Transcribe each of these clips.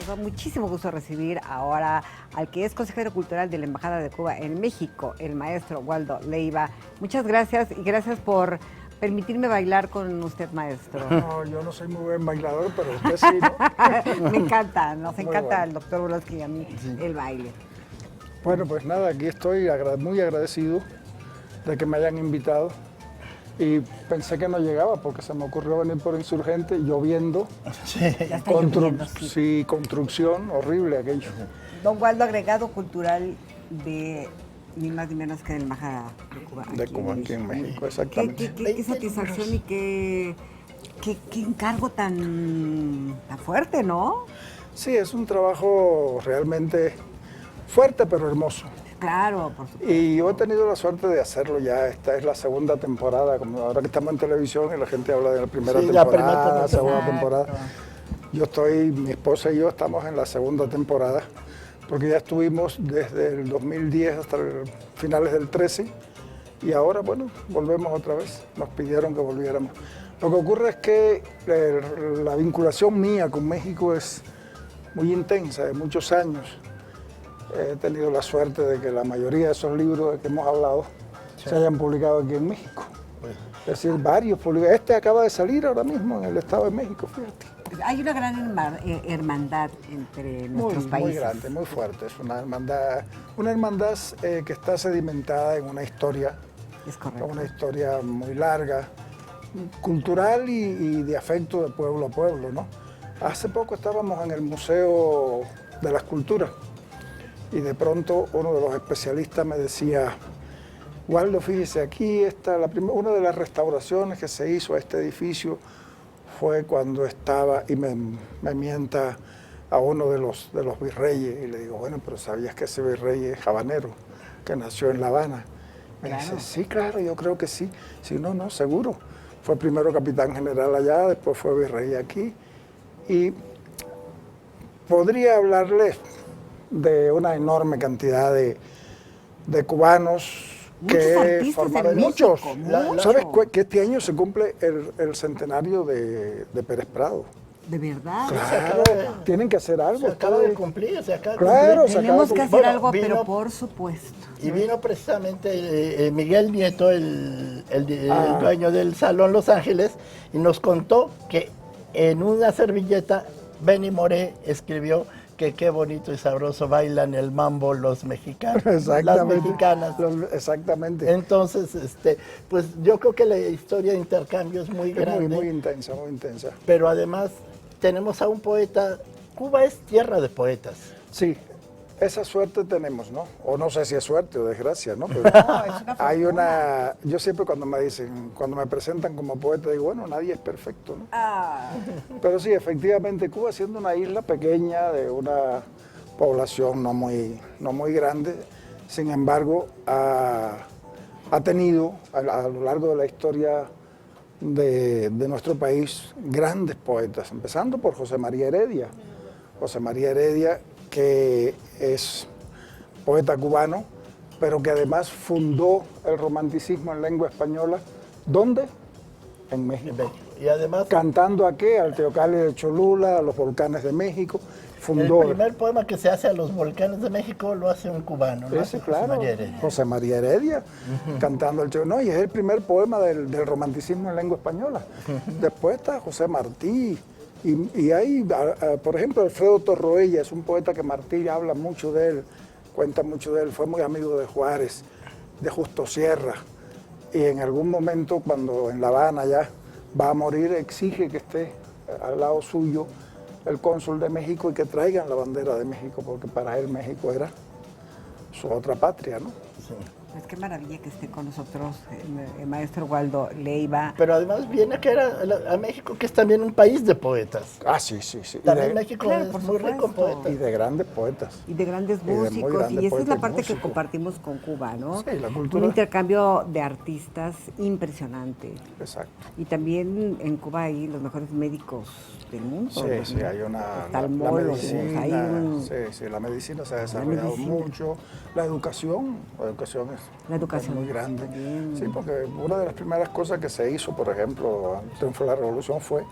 da muchísimo gusto recibir ahora al que es consejero cultural de la Embajada de Cuba en México, el maestro Waldo Leiva. Muchas gracias y gracias por permitirme bailar con usted, maestro. No, yo no soy muy buen bailador, pero usted sí, ¿no? Me encanta, nos Muy encanta bueno. el doctor Voloski y a mí el baile. Bueno, pues nada, aquí estoy muy agradecido de que me hayan invitado y pensé que no llegaba porque se me ocurrió venir por Insurgente, lloviendo, Ya está lloviendo, sí. sí, construcción, horrible aquello. Don Waldo, agregado cultural de ni más ni menos que de la Embajada de Cuba. De Cuba, aquí en México, ¿Qué, exactamente. qué satisfacción y qué encargo tan fuerte, ¿no? Sí, es un trabajo realmente fuerte pero hermoso. Claro, por supuesto. Y yo he tenido la suerte de hacerlo ya. Esta es la segunda temporada, como ahora que estamos en televisión y la gente habla de la primera Sí, la temporada, primera la segunda temporada. temporada. Mi esposa y yo estamos en la segunda temporada, porque ya estuvimos desde el 2010 hasta finales del 13 y ahora, bueno, volvemos otra vez. Nos pidieron que volviéramos. Lo que ocurre es que la vinculación mía con México es muy intensa, de muchos años. He tenido la suerte de que la mayoría de esos libros de que hemos hablado se hayan publicado aquí en México. Es decir, varios publicados. Este acaba de salir ahora mismo en el Estado de México, fíjate. Hay una gran hermandad entre nuestros países. Muy grande, muy fuerte. Es una hermandad que está sedimentada en una historia, Es correcto. una historia muy larga, cultural y de afecto de pueblo a pueblo, ¿no? Hace poco estábamos en el Museo de las Culturas y de pronto uno de los especialistas me decía: Waldo, fíjese, aquí está una de las restauraciones que se hizo a este edificio fue cuando estaba, y me mienta a uno de los virreyes, y le digo, bueno, pero ¿sabías que ese virrey es habanero, que nació en La Habana? Me dice, sí, claro, yo creo que sí. Sí, no, seguro. Fue primero capitán general allá, después fue virrey aquí, y podría hablarles de una enorme cantidad de cubanos Muchos que artistas formaron en México, muchos. ¿Sabes que este año se cumple el centenario de Pérez Prado? ¿De verdad? Claro, tienen que hacer algo. Se acaba de cumplir, se acaba de Claro, cumplir. se acaba Tenemos de que cumplir. hacer algo, vino- pero por supuesto. Y vino precisamente Miguel Nieto, el dueño del Salón Los Ángeles, y nos contó que en una servilleta Benny Moré escribió que qué bonito y sabroso bailan el mambo los mexicanos, las mexicanas. Exactamente. Entonces, pues yo creo que la historia de intercambio es muy grande, Muy intensa, muy intensa. pero además tenemos a un poeta. Cuba es tierra de poetas. Sí, esa suerte tenemos, ¿no? O no sé si es suerte o desgracia, ¿no? Pero hay yo siempre cuando me presentan como poeta, digo, bueno, nadie es perfecto, ¿no? Pero sí, efectivamente, Cuba siendo una isla pequeña de una población no muy grande, sin embargo, ha tenido a lo largo de la historia de nuestro país grandes poetas, empezando por José María Heredia. José María Heredia, que es poeta cubano, pero que además fundó el romanticismo en lengua española. ¿Dónde? En México. Y además, ¿Cantando a qué? Al Teocalli de Cholula, a los volcanes de México. Fundó el primer poema que se hace a los volcanes de México lo hace un cubano, lo hace ese, claro, José María Heredia. José María Heredia, cantando el Teocalli. No, y es el primer poema del romanticismo en lengua española. Después está José Martí. Y hay, por ejemplo, Alfredo Torroella, es un poeta que Martí habla mucho de él, cuenta mucho de él, fue muy amigo de Juárez, de Justo Sierra, y en algún momento cuando en La Habana ya va a morir, exige que esté al lado suyo el cónsul de México y que traigan la bandera de México, porque para él México era su otra patria, ¿no? Sí. Pues qué maravilla que esté con nosotros el maestro Waldo Leiva. Pero además viene a México, que es también un país de poetas. Ah, sí. También México claro, es por muy rico en supuesto. poetas. Y de grandes poetas. Y de grandes de muy músicos, grandes y esa es la poetas y parte que músicos. compartimos con Cuba, ¿no? Sí, la cultura. Un intercambio de artistas impresionante. Exacto. Y también en Cuba hay los mejores médicos del mundo. Sí, ¿no? hay la Oftalmólogos, medicina, hay la medicina se ha desarrollado medicina. mucho, la educación es muy grande. también. Sí, porque una de las primeras cosas que se hizo, por ejemplo, al triunfo de la revolución fue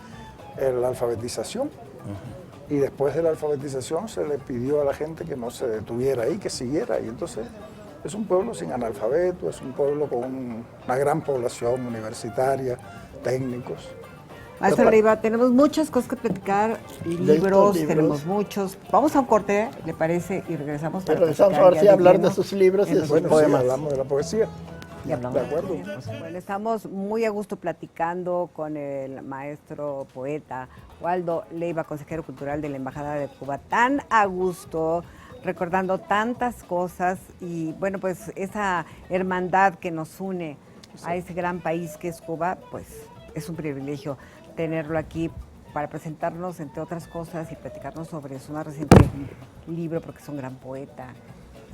la alfabetización. Y después de la alfabetización se le pidió a la gente que no se detuviera ahí, que siguiera. Y entonces es un pueblo sin analfabeto, es un pueblo con una gran población universitaria, técnicos. Maestro Leiva, tenemos muchas cosas que platicar, libros, tenemos muchos. Vamos a un corte, ¿le parece? Y regresamos para regresamos ahora sí a hablar de sus libros y de sus poemas. Sí, hablamos de la poesía. Y hablamos de acuerdo. Bueno, estamos muy a gusto platicando con el maestro poeta Waldo Leiva, consejero cultural de la Embajada de Cuba. Tan a gusto, recordando tantas cosas y bueno, pues esa hermandad que nos une a ese gran país que es Cuba, pues es un privilegio tenerlo aquí para presentarnos, entre otras cosas, y platicarnos sobre su más reciente libro, porque es un gran poeta.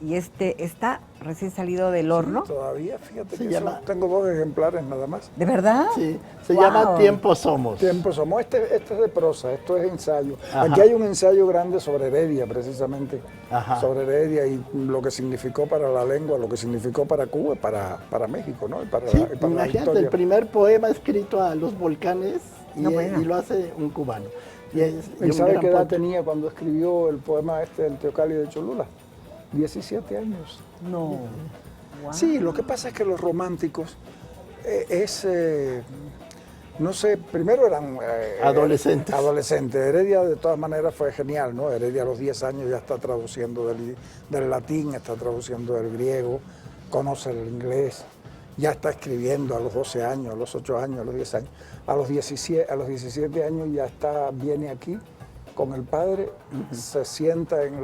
Y está recién salido del horno. Sí, todavía, fíjate que tengo 2 ejemplares nada más. ¿De verdad? Sí, se llama Tiempo Somos. Tiempo Somos. Este es de prosa, esto es ensayo. Ajá. Aquí hay un ensayo grande sobre Heredia, precisamente. Ajá. Sobre Heredia y lo que significó para la lengua, lo que significó para Cuba, para México, ¿no? Y para la historia. El primer poema escrito a los volcanes y lo hace un cubano. ¿Y sabe qué edad tenía cuando escribió el poema El Teocalli de Cholula? 17 años. No. Wow. Sí, lo que pasa es que los románticos no sé, primero eran adolescentes. Heredia de todas maneras fue genial, ¿no? Heredia a los 10 años ya está traduciendo del latín, está traduciendo del griego, conoce el inglés, ya está escribiendo a los 12 años, a los 8 años, a los 10 años. A los 17 años ya viene aquí con el padre, se sienta en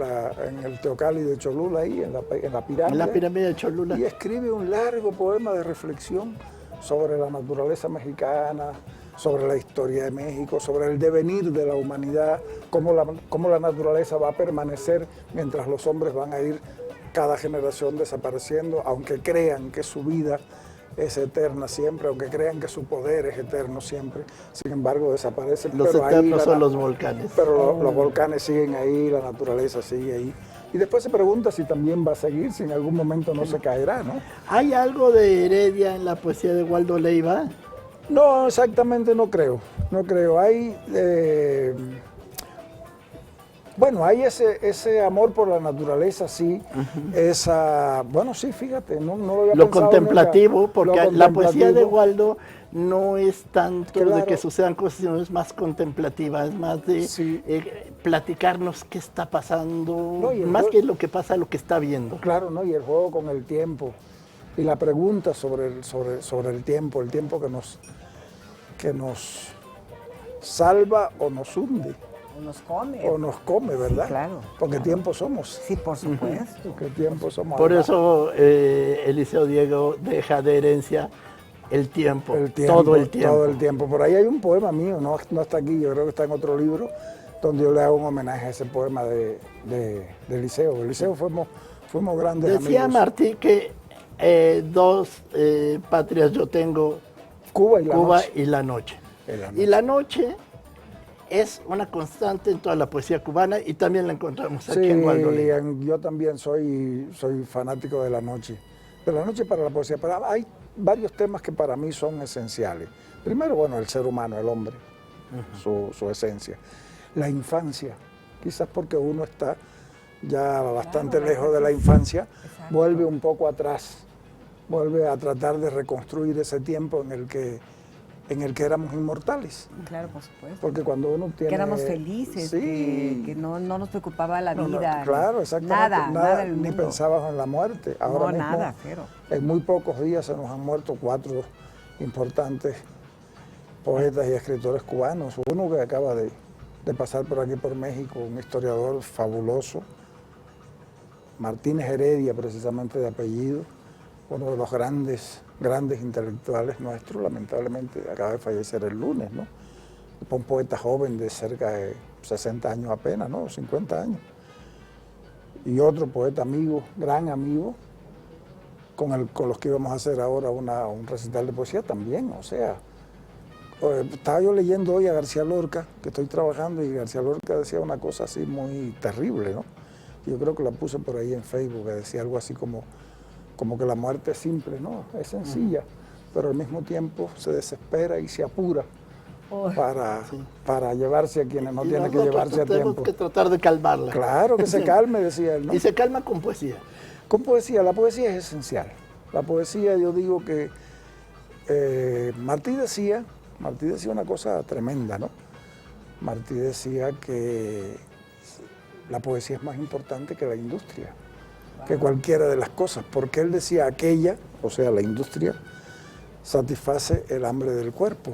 el Teocalli de Cholula, ahí en la pirámide. En la pirámide de Cholula. Y escribe un largo poema de reflexión sobre la naturaleza mexicana, sobre la historia de México, sobre el devenir de la humanidad, cómo la naturaleza va a permanecer mientras los hombres van a ir cada generación desapareciendo, aunque crean que su vida es eterna siempre, aunque crean que su poder es eterno siempre, sin embargo desaparecen. Los eternos son los volcanes. Pero los volcanes siguen ahí, la naturaleza sigue ahí. Y después se pregunta si también va a seguir, si en algún momento no se caerá, ¿no? ¿Hay algo de Heredia en la poesía de Waldo Leiva? No, exactamente no creo. Hay... Bueno, hay ese amor por la naturaleza, sí, bueno, sí, fíjate, no lo había lo pensado contemplativo, nunca. Porque la poesía de Waldo no es tanto claro, de que sucedan cosas, sino es más contemplativa, es más de platicarnos qué está pasando, más que lo que pasa, lo que está viendo. Claro, ¿no? Y el juego con el tiempo, y la pregunta sobre el tiempo que nos salva o nos hunde. O nos come, ¿verdad? Sí, claro. Porque tiempo somos. Sí, por supuesto. Porque tiempo somos. Por eso Eliseo Diego deja de herencia el tiempo, todo el tiempo. Todo el tiempo. Por ahí hay un poema mío, no está aquí, yo creo que está en otro libro, donde yo le hago un homenaje a ese poema de Eliseo. Eliseo fuimos grandes amigos. Decía Martí que 2 patrias yo tengo, Cuba y la noche. Y la noche es una constante en toda la poesía cubana y también la encontramos aquí en Waldo Leiva. Yo también soy fanático de la noche para la poesía. Pero hay varios temas que para mí son esenciales. Primero, bueno, el ser humano, el hombre, su esencia. La infancia, quizás porque uno está ya bastante lejos de la infancia, vuelve un poco atrás, vuelve a tratar de reconstruir ese tiempo en el que éramos inmortales. Claro, por supuesto. Porque cuando uno tiene... Que éramos felices, que no nos preocupaba la vida. Claro, exactamente. Nada ni pensábamos en la muerte. Ahora mismo, nada, cero. En muy pocos días se nos han muerto 4 importantes poetas y escritores cubanos. Uno que acaba de pasar por aquí, por México, un historiador fabuloso, Martínez Heredia, precisamente de apellido, uno de los grandes intelectuales nuestros, lamentablemente acaba de fallecer el lunes, ¿no? Un poeta joven de cerca de 60 años apenas, ¿no? 50 años. Y otro poeta amigo, gran amigo, con los que íbamos a hacer ahora un recital de poesía también, o sea. Estaba yo leyendo hoy a García Lorca, que estoy trabajando, y García Lorca decía una cosa así muy terrible, ¿no? Yo creo que la puse por ahí en Facebook, que decía algo así como que la muerte es simple, ¿no? Es sencilla, pero al mismo tiempo se desespera y se apura para llevarse a quienes no tienen que llevarse a tenemos tiempo. que tratar de calmarla. Claro, que se calme, decía él, ¿no? Y se calma con poesía. Con poesía, la poesía es esencial. La poesía, yo digo que Martí decía una cosa tremenda, ¿no? Martí decía que la poesía es más importante que la industria, que cualquiera de las cosas, porque él decía aquella, o sea, la industria, satisface el hambre del cuerpo,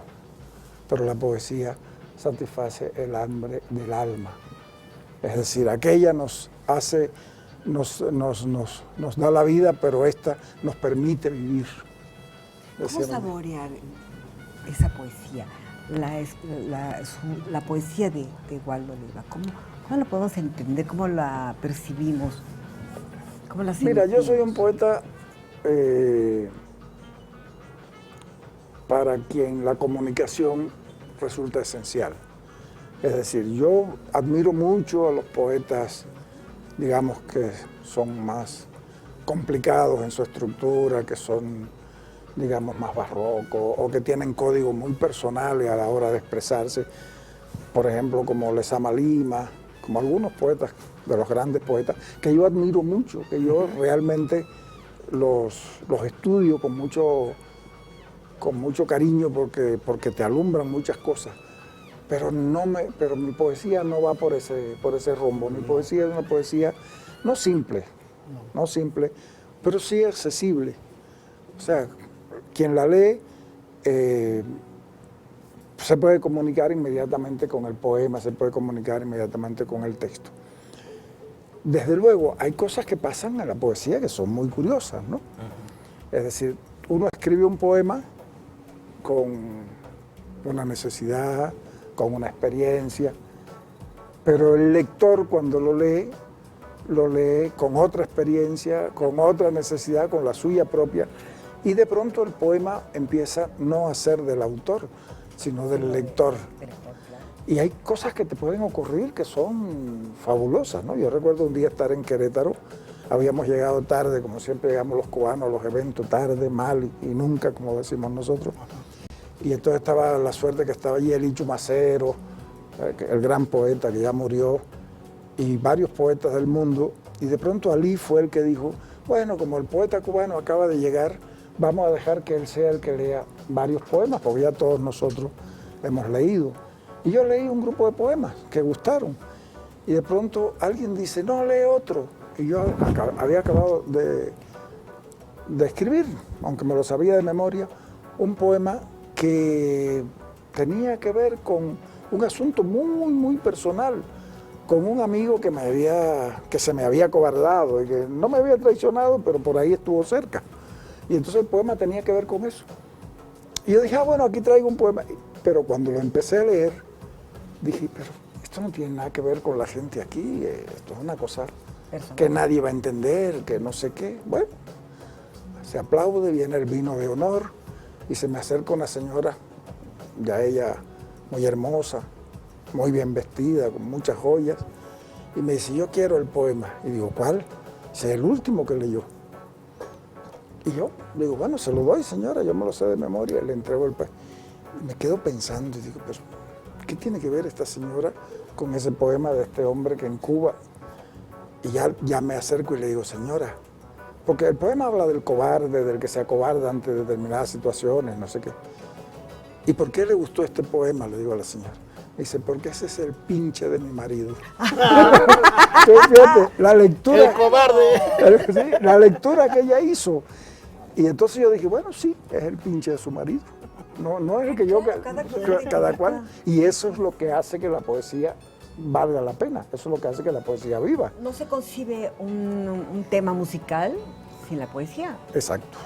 pero la poesía satisface el hambre del alma. Es decir, aquella nos hace, nos da la vida, pero esta nos permite vivir. ¿Cómo saborear esa poesía? La poesía de Waldo Leiva. ¿Cómo la podemos entender? ¿Cómo la percibimos? ¿Cómo la sentimos? Mira, yo soy un poeta para quien la comunicación resulta esencial. Es decir, yo admiro mucho a los poetas, digamos, que son más complicados en su estructura, que son, digamos, más barrocos o que tienen códigos muy personales a la hora de expresarse. Por ejemplo, como Lezama Lima, como algunos poetas, de los grandes poetas, que yo admiro mucho, que yo realmente los estudio con mucho cariño porque te alumbran muchas cosas. Pero mi poesía no va por ese rumbo. Mi poesía es una poesía no simple, pero sí accesible. O sea, quien la lee se puede comunicar inmediatamente con el poema, se puede comunicar inmediatamente con el texto. Desde luego, hay cosas que pasan en la poesía que son muy curiosas, ¿no? Es decir, uno escribe un poema con una necesidad, con una experiencia, pero el lector cuando lo lee con otra experiencia, con otra necesidad, con la suya propia, y de pronto el poema empieza no a ser del autor, sino del lector. Y hay cosas que te pueden ocurrir que son fabulosas, ¿no? Yo recuerdo un día estar en Querétaro, habíamos llegado tarde, como siempre llegamos los cubanos a los eventos, tarde, mal y nunca, como decimos nosotros. Y entonces estaba la suerte que estaba allí Elicho Macero, el gran poeta que ya murió, y varios poetas del mundo. Y de pronto Ali fue el que dijo, bueno, como el poeta cubano acaba de llegar, vamos a dejar que él sea el que lea varios poemas, porque ya todos nosotros hemos leído. Y yo leí un grupo de poemas que gustaron. Y de pronto alguien dice, no, lee otro. Y yo había acabado de escribir, aunque me lo sabía de memoria, un poema que tenía que ver con un asunto muy, muy personal, con un amigo que se me había acobardado y que no me había traicionado, pero por ahí estuvo cerca. Y entonces el poema tenía que ver con eso. Y yo dije, bueno, aquí traigo un poema. Pero cuando lo empecé a leer, dije, pero esto no tiene nada que ver con la gente aquí, esto es una cosa que nadie va a entender, que no sé qué. Bueno, se aplaude, viene el vino de honor y se me acerca una señora, ya ella muy hermosa, muy bien vestida, con muchas joyas, y me dice, yo quiero el poema. Y digo, ¿cuál? Dice, el último que leyó. Y yo digo, bueno, se lo doy, señora, yo me lo sé de memoria, le entrego el poema. Y me quedo pensando y digo, pero ¿qué tiene que ver esta señora con ese poema de este hombre que en Cuba? Y ya me acerco y le digo, señora, porque el poema habla del cobarde, del que se acobarda ante determinadas situaciones, no sé qué. ¿Y por qué le gustó este poema? Le digo a la señora. Me dice, porque ese es el pinche de mi marido. Fíjate, la lectura... ¡El cobarde! Sí, la lectura que ella hizo. Y entonces yo dije, bueno, sí, es el pinche de su marido. No es el que yo... Cada cual. Y eso es lo que hace que la poesía valga la pena. Eso es lo que hace que la poesía viva. ¿No se concibe un tema musical sin la poesía? Exacto.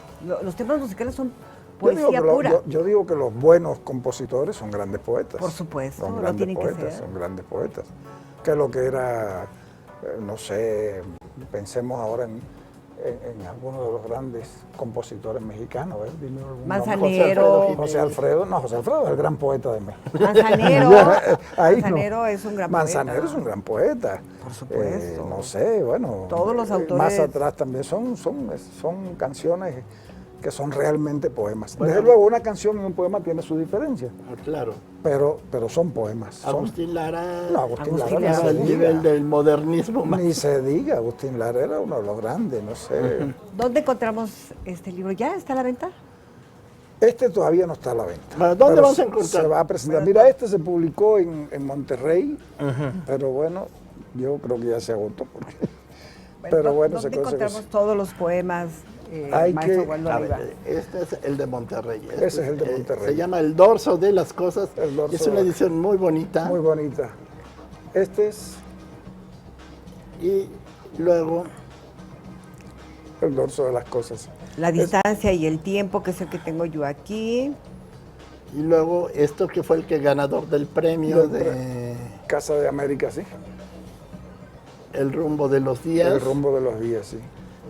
Los temas musicales son poesía pura. Yo digo que los buenos compositores son grandes poetas. Por supuesto, son lo grandes tienen poetas, que ser. son grandes poetas. Que lo que era, no sé, pensemos ahora en algunos de los grandes compositores mexicanos. Dime algún Manzanero. nombre. José Alfredo es el gran poeta de México. Manzanero es un gran poeta. Manzanero es un gran poeta. Por supuesto. No sé, bueno. Todos los autores. Más atrás también son canciones que son realmente poemas. Bueno. Desde luego, una canción y un poema tiene su diferencia, Claro. pero son poemas. Agustín Lara, No, Agustín Lara era no se al diga. nivel del modernismo más. Ni se diga, Agustín Lara era uno de los grandes, no sé. ¿Dónde encontramos este libro? ¿Ya está a la venta? Este todavía no está a la venta. Bueno, ¿dónde pero vamos a encontrar? Se va a presentar. Mira, este se publicó en Monterrey, pero bueno, yo creo que ya se agotó. Pero bueno, se ¿dónde encontramos consigue. todos los poemas, Hay maestro que- Waldo A Leiva? ver, este es el de Monterrey. Ese es el de Monterrey. Se llama El dorso de las cosas. El dorso Es una de- edición muy bonita. Muy bonita. Este es Y luego, el dorso de las cosas. La distancia y el tiempo, que es el que tengo yo aquí. esto que fue el que ganador del premio Del de Casa de América, sí. El rumbo de los días. El rumbo de los días, sí.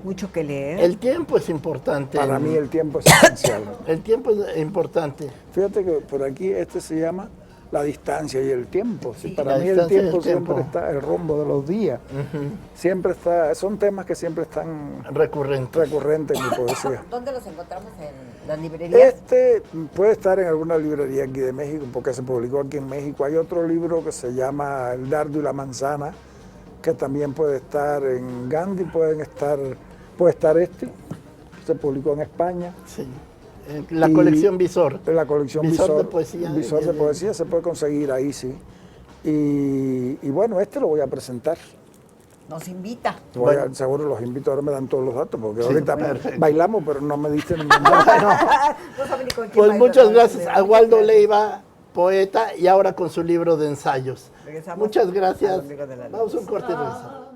Mucho que leer. El tiempo es importante. Para mí el tiempo es esencial. El tiempo es importante. Fíjate que por aquí este se llama La distancia y el tiempo. Sí, para la mí el distancia y tiempo el tiempo. siempre está, el rumbo de los días. Siempre está, son temas que siempre están Recurrente. recurrentes en mi poesía. ¿Dónde los encontramos? ¿En las librerías? Este puede estar en alguna librería aquí de México, porque se publicó aquí en México. Hay otro libro que se llama El dardo y la manzana, que también puede estar en Gandhi, puede estar este, se publicó en España. Sí. La Y colección Visor. La colección Visor de poesía. Visor de poesía se puede conseguir ahí, sí. Y bueno, este lo voy a presentar. Nos invita. Bueno. Seguro los invito, ahora me dan todos los datos, porque Sí, ahorita perfecto. bailamos, pero no me diste ningún dato. No sabe ni con quién Pues baila, muchas ¿no? gracias a Waldo Leiva, poeta, y ahora con su libro de ensayos. Regresamos Muchas al gracias. Ombligo de la Luna. Vamos a un corte de regresamos.